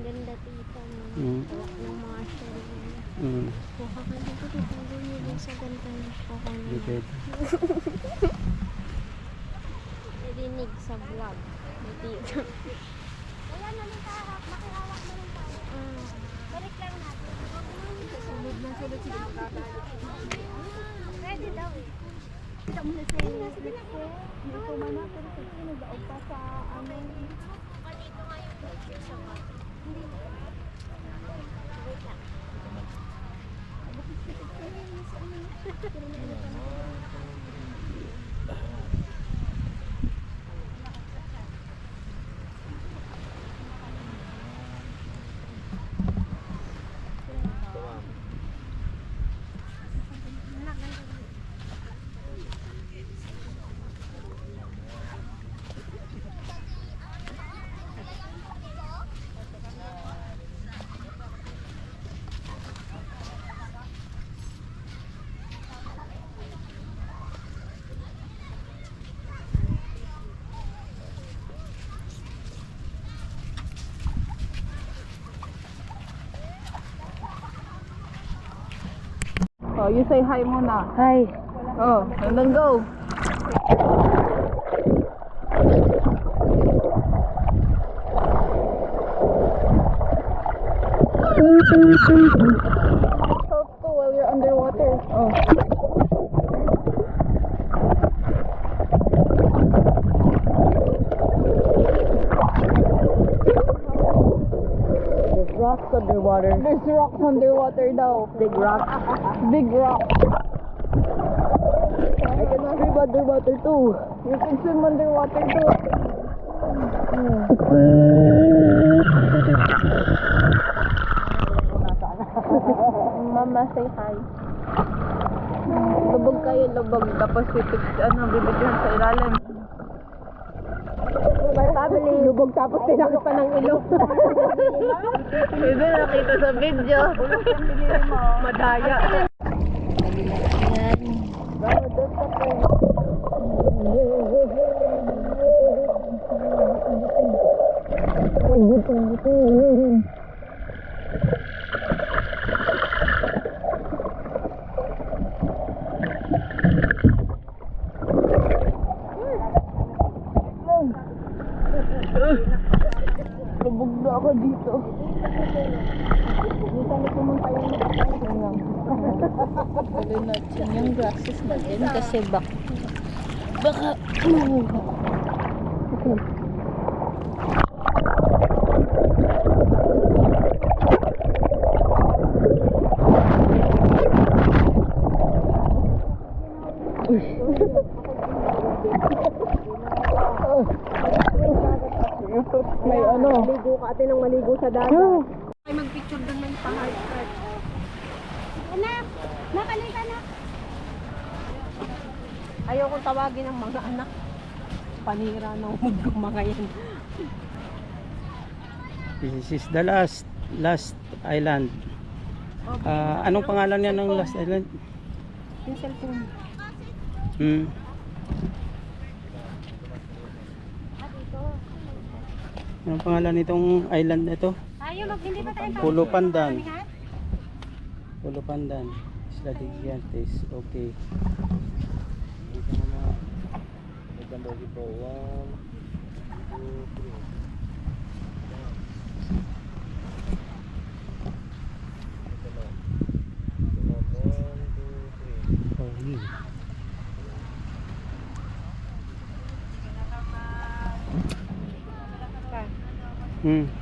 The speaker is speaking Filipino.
Ganda tita ng hawak ng mga shell. Kuha ka dito dito din sa ganda ng kuha na. Narinig sa vlog. Dito. Wala na rin kahawak. Makihawak na rin tayo. Balik lang natin. Sunod na sunod sila magkakalit. Ready daw eh. Kita mo na siya. Hindi ko mana pero kasi nag-aog pa sa amin. Dito nga yung picture sa pag. Hindi mo. Wait lang. Oh, you say hi muna. Hi. Oh, and then go. Talk to while you're underwater. Oh. There's rocks underwater. There's rocks underwater daw. Big rock. Big rock. I can swim underwater too. You can swim underwater too. Mama, say hi. Lubog kayo, lubog. Tapos bibigyan sa ilalim. Family. Lubog tapos tinakot pa ng ilong. Hindi nakita sa video. Madaya. Lubog na ako dito. Dito na pumunta yung tuloy natin yung grasses natin kasi baka okay. May Maligo ka ate ng maligo sa dagat. Ay magpicture doon ng pahal. Anak! Nakalita na! Ayaw kong tawagin ang mga anak. Panira ng mood ko mga yan. This is the last island. Anong pangalan niya ng last island? Yung cellphone. Anong pangalan nitong island na ito? Tayo, hindi pa tayo Pulo Pandan. Pulo Pandan. Isla de Gigantes. Okay. Ito naman. Maganda dito. 1, 2, 3.